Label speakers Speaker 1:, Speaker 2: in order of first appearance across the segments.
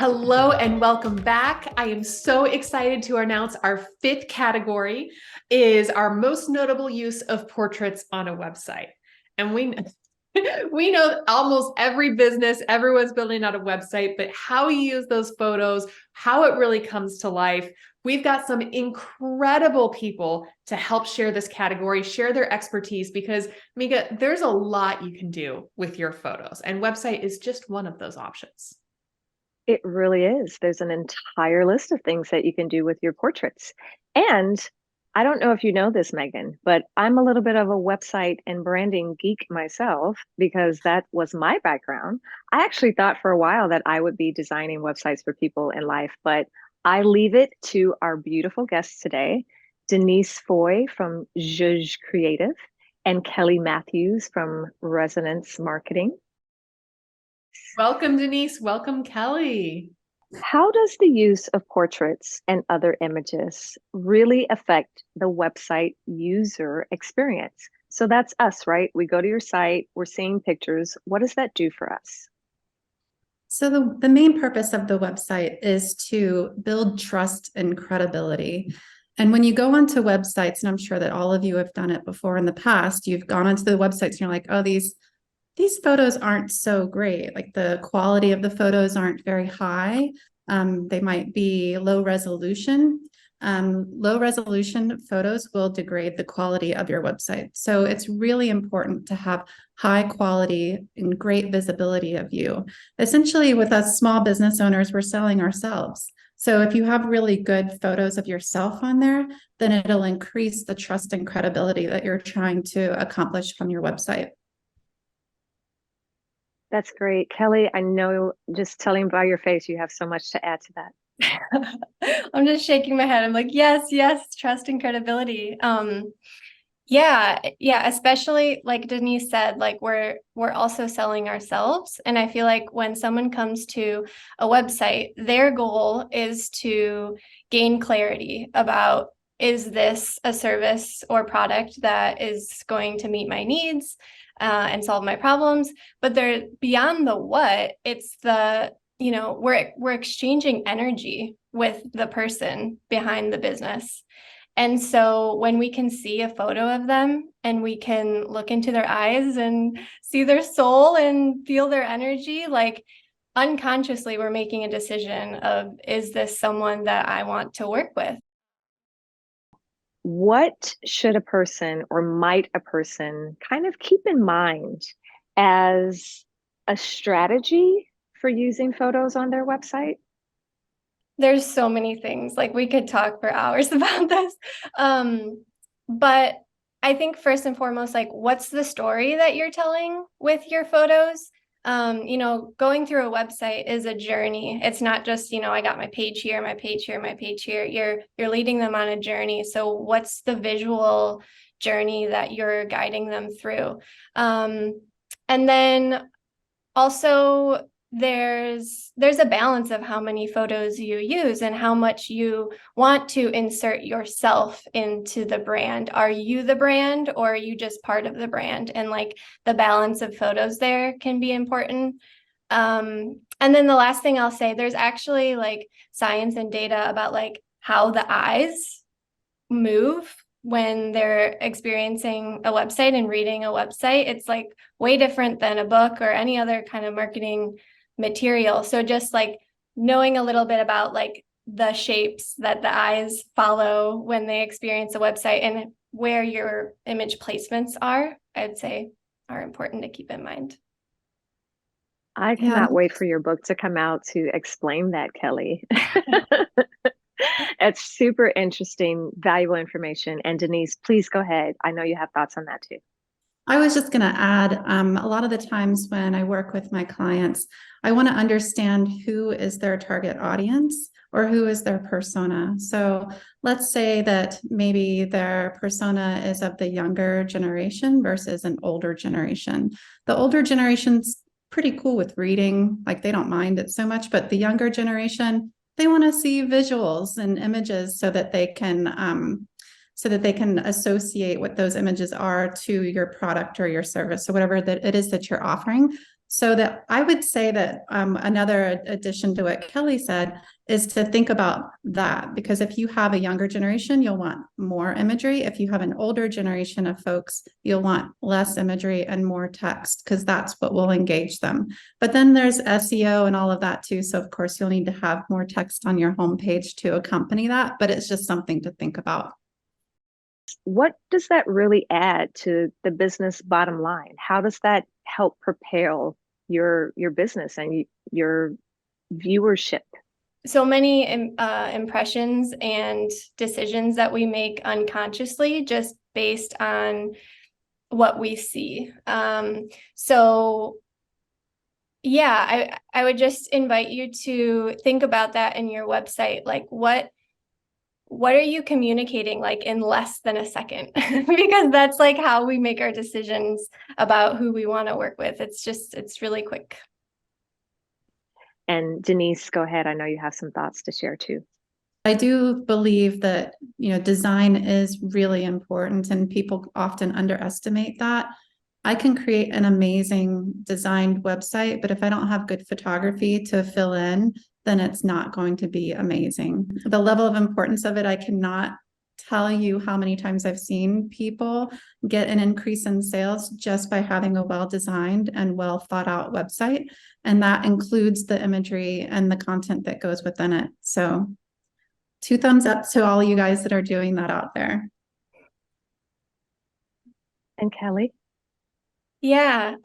Speaker 1: Hello and welcome back. I am so excited to announce our fifth category is our most notable use of portraits on a website. And we know almost every business, everyone's building out a website, but how you use those photos, how it really comes to life. We've got some incredible people to help share this category, share their expertise, because Meka, there's a lot you can do with your photos, and website is just one of those options.
Speaker 2: It really is. There's an entire list of things that you can do with your portraits. And I don't know if you know this, Megan, but I'm a little bit of a website and branding geek myself because that was my background. I actually thought for a while that I would be designing websites for people in life, but I leave it to our beautiful guests today, Denise Foy from Zhuzh Creative and Kelly Matthews from Resonance Marketing.
Speaker 1: Welcome, Denise. Welcome, Kelly.
Speaker 2: How does the use of portraits and other images really affect the website user experience? So that's us, right? We go to your site, we're seeing pictures. What does that do for us?
Speaker 3: So the main purpose of the website is to build trust and credibility. And when you go onto websites, and I'm sure that all of you have done it before in the past, you've gone onto the websites and you're like, oh, these photos aren't so great. Like the quality of the photos aren't very high. They might be low resolution. Low resolution photos will degrade the quality of your website. So it's really important to have high quality and great visibility of you. Essentially, with us small business owners, we're selling ourselves. So if you have really good photos of yourself on there, then it'll increase the trust and credibility that you're trying to accomplish on your website.
Speaker 2: That's great. Kelly, I know just telling by your face, you have so much to add to that.
Speaker 4: I'm just shaking my head. I'm like, yes, trust and credibility. Yeah, especially like Denise said, like we're also selling ourselves. And I feel like when someone comes to a website, their goal is to gain clarity about, is this a service or product that is going to meet my needs and solve my problems? But they're beyond the what, it's the, we're exchanging energy with the person behind the business. And so when we can see a photo of them and we can look into their eyes and see their soul and feel their energy, like unconsciously we're making a decision of, is this someone that I want to work with?
Speaker 2: What should a person or might a person kind of keep in mind as a strategy for using photos on their website?
Speaker 4: There's so many things, like we could talk for hours about this. But I think first and foremost, like what's the story that you're telling with your photos? Going through a website is a journey. It's not just, I got my page here, my page here, my page here. You're leading them on a journey. So what's the visual journey that you're guiding them through? And then also there's a balance of how many photos you use and how much you want to insert yourself into the brand. Are you the brand or are you just part of the brand? And like the balance of photos there can be important. And then the last thing I'll say, there's actually like science and data about like how the eyes move when they're experiencing a website and reading a website. It's like way different than a book or any other kind of marketing material. So just like knowing a little bit about like the shapes that the eyes follow when they experience a website and where your image placements are, I'd say are important to keep in mind.
Speaker 2: I cannot wait for your book to come out to explain that, Kelly. It's super interesting, valuable information. And Denise, please go ahead. I know you have thoughts on that too.
Speaker 3: I was just going to add, a lot of the times when I work with my clients, I want to understand who is their target audience or who is their persona. So let's say that maybe their persona is of the younger generation versus an older generation. The older generation's pretty cool with reading, like they don't mind it so much, but the younger generation, they want to see visuals and images so that they can associate what those images are to your product or your service. So whatever that it is that you're offering, So that I would say that another addition to what Kelly said is to think about that, because if you have a younger generation, you'll want more imagery. If you have an older generation of folks, you'll want less imagery and more text, because that's what will engage them. But then there's SEO and all of that too. So of course you'll need to have more text on your homepage to accompany that, but it's just something to think about.
Speaker 2: What does that really add to the business bottom line? How does that help propel your business and your viewership?
Speaker 4: So many impressions and decisions that we make unconsciously just based on what we see. So yeah, I would just invite you to think about that in your website. Like what are you communicating like in less than a second? Because that's like how we make our decisions about who we want to work with. It's really quick.
Speaker 2: And Denise, go ahead. I know you have some thoughts to share too.
Speaker 3: I do believe that, design is really important, and people often underestimate that. I can create an amazing designed website, but if I don't have good photography to fill in, then it's not going to be amazing. The level of importance of it, I cannot tell you how many times I've seen people get an increase in sales just by having a well-designed and well thought out website. And that includes the imagery and the content that goes within it. So 2 thumbs up to all you guys that are doing that out there.
Speaker 2: And Kelly?
Speaker 4: Yeah,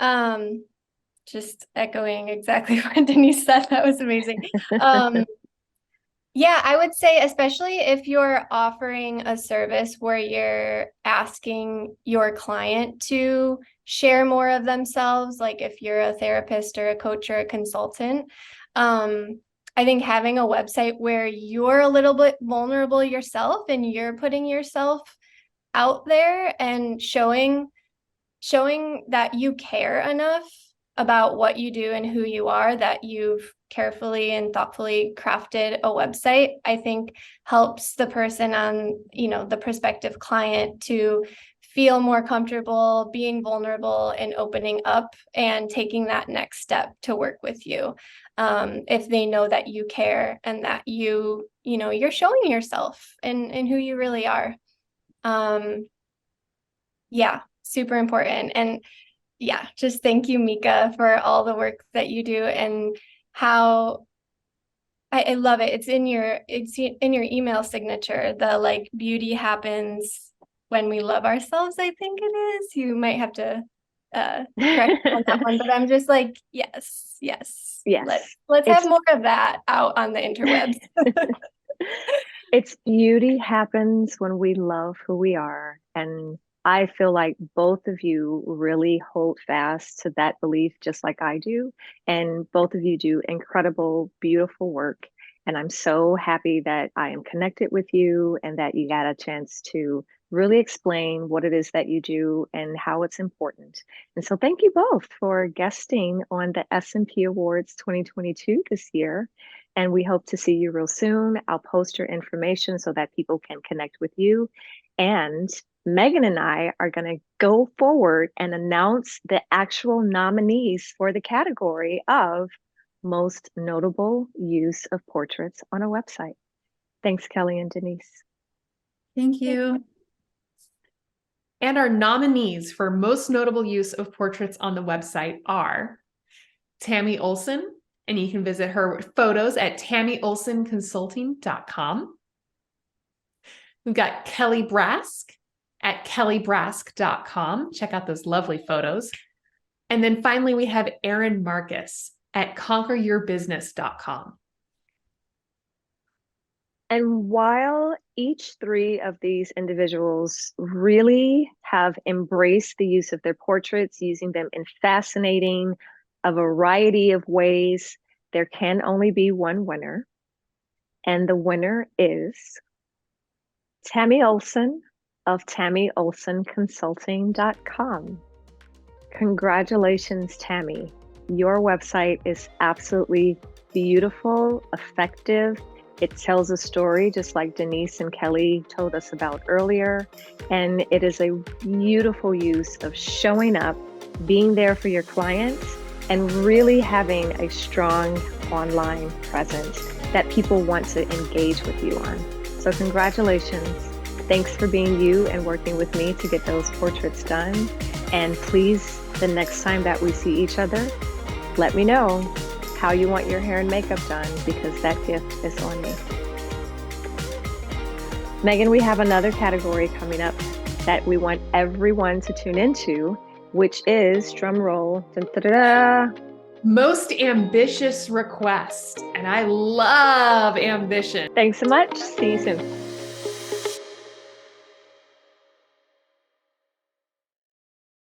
Speaker 4: just echoing exactly what Denise said. That was amazing. Yeah, I would say, especially if you're offering a service where you're asking your client to share more of themselves, like if you're a therapist or a coach or a consultant, I think having a website where you're a little bit vulnerable yourself and you're putting yourself out there and showing that you care enough about what you do and who you are, that you've carefully and thoughtfully crafted a website, I think helps the person on, the prospective client to feel more comfortable being vulnerable and opening up and taking that next step to work with you. If they know that you care and that you're showing yourself and who you really are. Yeah, super important. And yeah, just thank you, Meka, for all the work that you do and how I love it. It's in your email signature. The like beauty happens when we love ourselves, I think it is. You might have to correct me on that one, but I'm just like, yes. Let's have more of that out on the interwebs.
Speaker 2: It's beauty happens when we love who we are. And I feel like both of you really hold fast to that belief, just like I do. And both of you do incredible, beautiful work. And I'm so happy that I am connected with you and that you got a chance to really explain what it is that you do and how it's important. And so thank you both for guesting on the SMP Awards 2022 this year. And we hope to see you real soon. I'll post your information so that people can connect with you. And Megan and I are going to go forward and announce the actual nominees for the category of most notable use of portraits on a website. Thanks, Kelly and Denise.
Speaker 3: Thank you.
Speaker 1: And our nominees for most notable use of portraits on the website are Tammy Olson, and you can visit her photos at tammyolsonconsulting.com. We've got Kelly Brask at kellybrask.com. Check out those lovely photos. And then finally, we have Erin Marcus at conqueryourbusiness.com.
Speaker 2: And while each 3 of these individuals really have embraced the use of their portraits, using them in fascinating, a variety of ways, there can only be one winner. And the winner is Tammy Olson of tammyolsonconsulting.com. Congratulations, Tammy. Your website is absolutely beautiful, effective. It tells a story just like Denise and Kelly told us about earlier. And it is a beautiful use of showing up, being there for your clients, and really having a strong online presence that people want to engage with you on. So congratulations. Thanks for being you and working with me to get those portraits done. And please, the next time that we see each other, let me know how you want your hair and makeup done, because that gift is on me. Megan, we have another category coming up that we want everyone to tune into, which is, drum roll, dun, da, da, da,
Speaker 1: Most ambitious request. And I love ambition.
Speaker 2: thanks so much. See you soon.